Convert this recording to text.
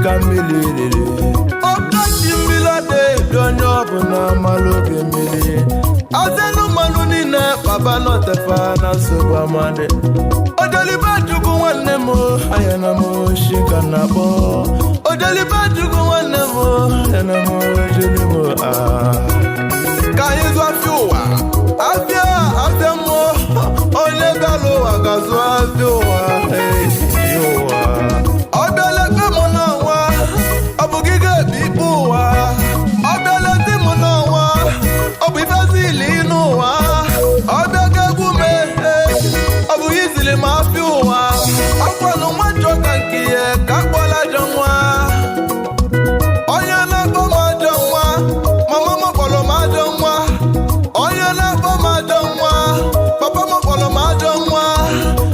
kamili Okachi milade donyo buna maluke mili Azenu manunine baba no tefa na supermande Odeliba jugu wane mo ayana mo shikana bo Odeliba jugu wane mo ayana mo julimo Kayizu afiwa afia mo Onegalo agazu afiwa yowa Odele mona wa abugige bipu wa Odele ti mona wa obifazili inu wa Odege gume abuyizili ma fi